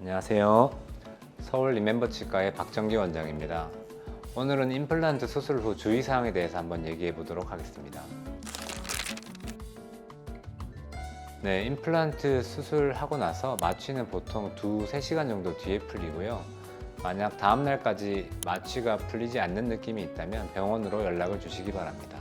안녕하세요. 서울 리멤버 치과의 박정기 원장입니다. 오늘은 임플란트 수술 후 주의사항에 대해서 한번 얘기해 보도록 하겠습니다. 네, 임플란트 수술하고 나서 마취는 보통 2-3시간 정도 뒤에 풀리고요. 만약 다음 날까지 마취가 풀리지 않는 느낌이 있다면 병원으로 연락을 주시기 바랍니다.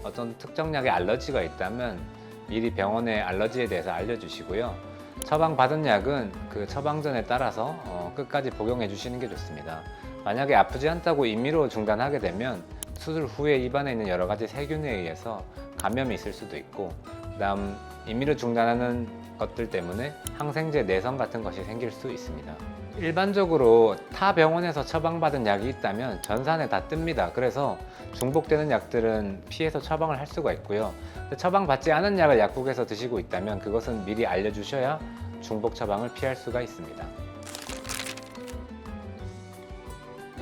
어떤 특정 약에 알러지가 있다면 미리 병원에 알러지에 대해서 알려주시고요. 처방받은 약은 그 처방전에 따라서 끝까지 복용해 주시는 게 좋습니다. 만약에 아프지 않다고 임의로 중단하게 되면 수술 후에 입안에 있는 여러 가지 세균에 의해서 감염이 있을 수도 있고, 그다음 임의로 중단하는 것들 때문에 항생제 내성 같은 것이 생길 수 있습니다. 일반적으로 타 병원에서 처방받은 약이 있다면 전산에 다 뜹니다. 그래서 중복되는 약들은 피해서 처방을 할 수가 있고요. 처방받지 않은 약을 약국에서 드시고 있다면 그것은 미리 알려주셔야 중복 처방을 피할 수가 있습니다.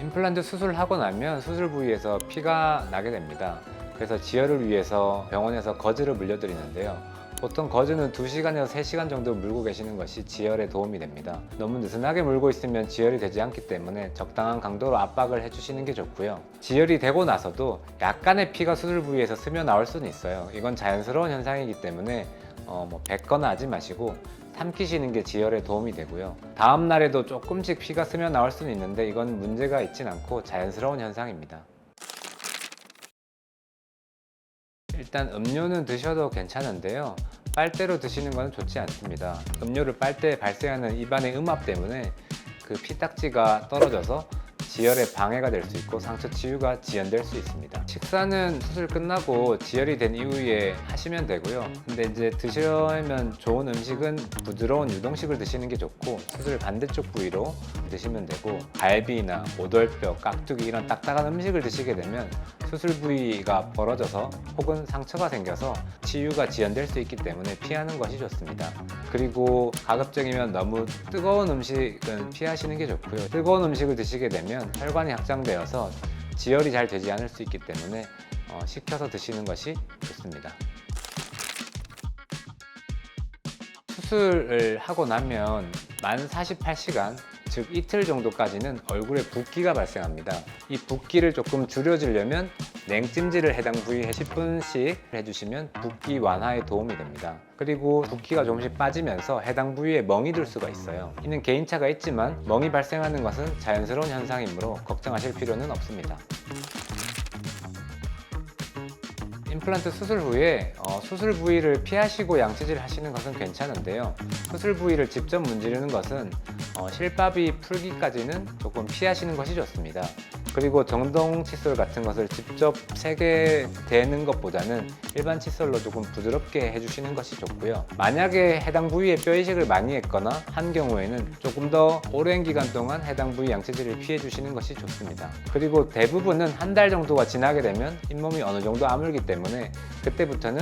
임플란트 수술하고 나면 수술 부위에서 피가 나게 됩니다. 그래서 지혈을 위해서 병원에서 거즈를 물려드리는데요. 보통 거즈는 2시간에서 3시간 정도 물고 계시는 것이 지혈에 도움이 됩니다. 너무 느슨하게 물고 있으면 지혈이 되지 않기 때문에 적당한 강도로 압박을 해주시는 게 좋고요. 지혈이 되고 나서도 약간의 피가 수술 부위에서 스며 나올 수는 있어요. 이건 자연스러운 현상이기 때문에 뱉거나 하지 마시고 삼키시는 게 지혈에 도움이 되고요. 다음 날에도 조금씩 피가 스며 나올 수는 있는데 이건 문제가 있진 않고 자연스러운 현상입니다. 일단 음료는 드셔도 괜찮은데요. 빨대로 드시는 것은 좋지 않습니다. 음료를 빨 때 발생하는 입안의 음압 때문에 그 피딱지가 떨어져서 지혈에 방해가 될 수 있고 상처 치유가 지연될 수 있습니다. 식사는 수술 끝나고 지혈이 된 이후에 하시면 되고요. 근데 이제 드시려면 좋은 음식은 부드러운 유동식을 드시는 게 좋고, 수술 반대쪽 부위로 드시면 되고, 갈비나 오돌뼈, 깍두기 이런 딱딱한 음식을 드시게 되면 수술 부위가 벌어져서 혹은 상처가 생겨서 치유가 지연될 수 있기 때문에 피하는 것이 좋습니다. 그리고 가급적이면 너무 뜨거운 음식은 피하시는 게 좋고요. 뜨거운 음식을 드시게 되면 혈관이 확장되어서 지혈이 잘 되지 않을 수 있기 때문에 식혀서 드시는 것이 좋습니다. 수술을 하고 나면 만 48시간, 즉 이틀 정도까지는 얼굴에 붓기가 발생합니다. 이 붓기를 조금 줄여주려면 냉찜질을 해당 부위에 10분씩 해주시면 붓기 완화에 도움이 됩니다. 그리고 붓기가 조금씩 빠지면서 해당 부위에 멍이 들 수가 있어요. 이는 개인차가 있지만 멍이 발생하는 것은 자연스러운 현상이므로 걱정하실 필요는 없습니다. 임플란트 수술 후에 수술 부위를 피하시고 양치질 하시는 것은 괜찮은데요. 수술 부위를 직접 문지르는 것은 실밥이 풀기까지는 조금 피하시는 것이 좋습니다. 그리고 정동 칫솔 같은 것을 직접 세게 대는 것보다는 일반 칫솔로 조금 부드럽게 해주시는 것이 좋고요. 만약에 해당 부위에 뼈 이식을 많이 했거나 한 경우에는 조금 더 오랜 기간 동안 해당 부위 양치질을 피해 주시는 것이 좋습니다. 그리고 대부분은 한 달 정도가 지나게 되면 잇몸이 어느 정도 아물기 때문에 그때부터는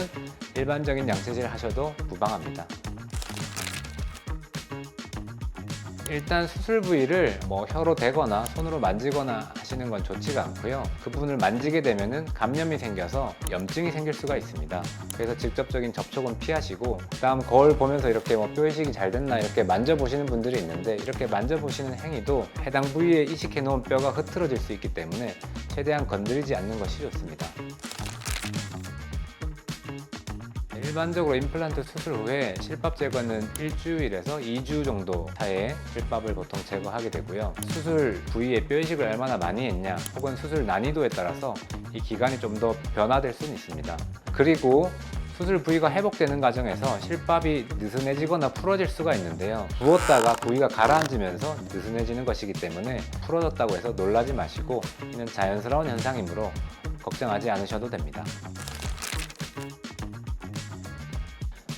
일반적인 양치질을 하셔도 무방합니다. 일단 수술 부위를 혀로 대거나 손으로 만지거나 하시는 건 좋지가 않고요. 그 부분을 만지게 되면 감염이 생겨서 염증이 생길 수가 있습니다. 그래서 직접적인 접촉은 피하시고, 그 다음 거울 보면서 이렇게 뼈 이식이 잘 됐나 이렇게 만져보시는 분들이 있는데, 이렇게 만져보시는 행위도 해당 부위에 이식해 놓은 뼈가 흐트러질 수 있기 때문에 최대한 건드리지 않는 것이 좋습니다. 일반적으로 임플란트 수술 후에 실밥 제거는 일주일에서 2주 정도 사이에 실밥을 보통 제거하게 되고요. 수술 부위에 뼈 이식을 얼마나 많이 했냐 혹은 수술 난이도에 따라서 이 기간이 좀 더 변화될 수는 있습니다. 그리고 수술 부위가 회복되는 과정에서 실밥이 느슨해지거나 풀어질 수가 있는데요. 부었다가 부위가 가라앉으면서 느슨해지는 것이기 때문에 풀어졌다고 해서 놀라지 마시고, 이는 자연스러운 현상이므로 걱정하지 않으셔도 됩니다.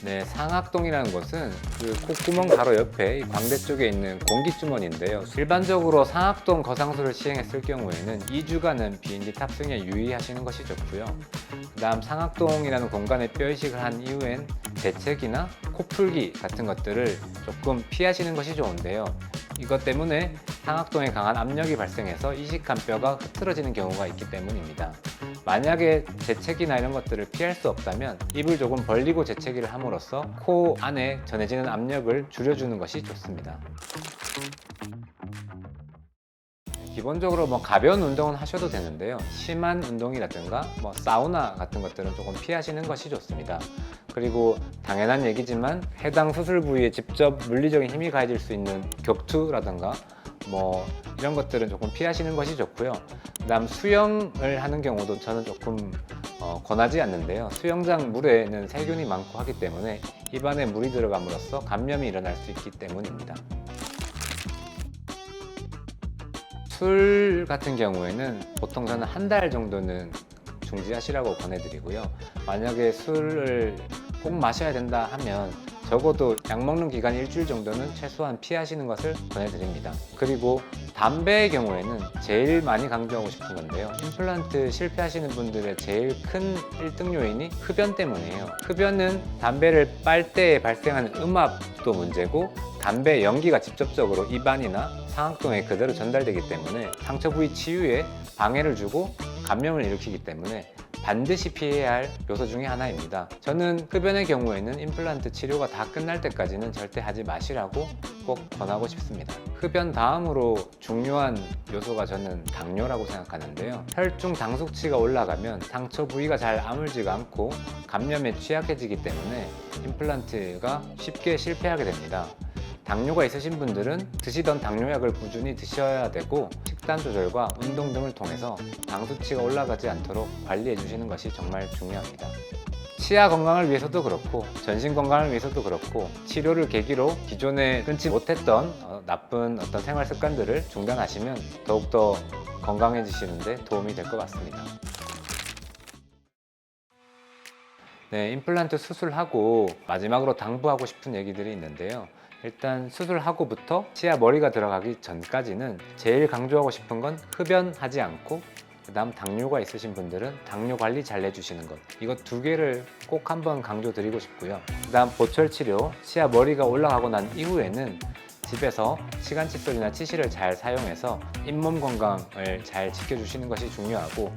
네, 상악동이라는 곳은 그 콧구멍 바로 옆에 광대 쪽에 있는 공기주머니인데요. 일반적으로 상악동 거상술을 시행했을 경우에는 2주간은 비행기 탑승에 유의하시는 것이 좋고요. 그 다음 상악동이라는 공간에 뼈 이식을 한 이후엔 재채기나 코풀기 같은 것들을 조금 피하시는 것이 좋은데요. 이것 때문에 상악동에 강한 압력이 발생해서 이식한 뼈가 흐트러지는 경우가 있기 때문입니다. 만약에 재채기나 이런 것들을 피할 수 없다면 입을 조금 벌리고 재채기를 함으로써 코 안에 전해지는 압력을 줄여주는 것이 좋습니다. 기본적으로 가벼운 운동은 하셔도 되는데요. 심한 운동이라든가 사우나 같은 것들은 조금 피하시는 것이 좋습니다. 그리고 당연한 얘기지만 해당 수술 부위에 직접 물리적인 힘이 가해질 수 있는 격투라든가 이런 것들은 조금 피하시는 것이 좋고요. 그다음 수영을 하는 경우도 저는 조금 권하지 않는데요. 수영장 물에는 세균이 많고 하기 때문에 입안에 물이 들어감으로써 감염이 일어날 수 있기 때문입니다. 술 같은 경우에는 보통 저는 한 달 정도는 중지하시라고 권해드리고요. 만약에 술을 꼭 마셔야 된다 하면 적어도 약 먹는 기간 일주일 정도는 최소한 피하시는 것을 권해드립니다. 그리고 담배의 경우에는 제일 많이 강조하고 싶은 건데요. 임플란트 실패하시는 분들의 제일 큰 1등 요인이 흡연 때문이에요. 흡연은 담배를 빨 때 발생하는 음압도 문제고 담배 연기가 직접적으로 입안이나 상악동에 그대로 전달되기 때문에 상처 부위 치유에 방해를 주고 감염을 일으키기 때문에 반드시 피해야 할 요소 중에 하나입니다. 저는 흡연의 경우에는 임플란트 치료가 다 끝날 때까지는 절대 하지 마시라고 꼭 권하고 싶습니다. 흡연 다음으로 중요한 요소가 저는 당뇨라고 생각하는데요. 혈중 당 수치가 올라가면 상처 부위가 잘 아물지가 않고 감염에 취약해지기 때문에 임플란트가 쉽게 실패하게 됩니다. 당뇨가 있으신 분들은 드시던 당뇨약을 꾸준히 드셔야 되고 식단 조절과 운동 등을 통해서 당 수치가 올라가지 않도록 관리해 주시는 것이 정말 중요합니다. 치아 건강을 위해서도 그렇고 전신 건강을 위해서도 그렇고 치료를 계기로 기존에 끊지 못했던 나쁜 어떤 생활 습관들을 중단하시면 더욱더 건강해지시는데 도움이 될 것 같습니다. 네, 임플란트 수술하고 마지막으로 당부하고 싶은 얘기들이 있는데요. 일단 수술하고부터 치아 머리가 들어가기 전까지는 제일 강조하고 싶은 건 흡연하지 않고 그 다음 당뇨가 있으신 분들은 당뇨 관리 잘 해주시는 것, 이거 두 개를 꼭 한번 강조드리고 싶고요. 그 다음 보철 치료, 치아 머리가 올라가고 난 이후에는 집에서 치간 칫솔이나 치실을 잘 사용해서 잇몸 건강을 잘 지켜주시는 것이 중요하고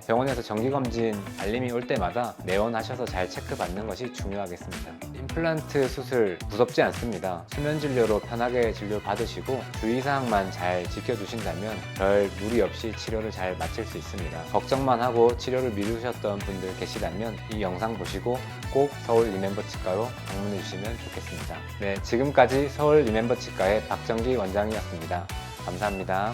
병원에서 정기검진 알림이 올 때마다 내원하셔서 잘 체크받는 것이 중요하겠습니다. 임플란트 수술 무섭지 않습니다. 수면 진료로 편하게 진료 받으시고 주의사항만 잘 지켜주신다면 별 무리 없이 치료를 잘 마칠 수 있습니다. 걱정만 하고 치료를 미루셨던 분들 계시다면 이 영상 보시고 꼭 서울 리멤버 치과로 방문해 주시면 좋겠습니다. 네, 지금까지 서울 리멤버 치과의 박정기 원장이었습니다. 감사합니다.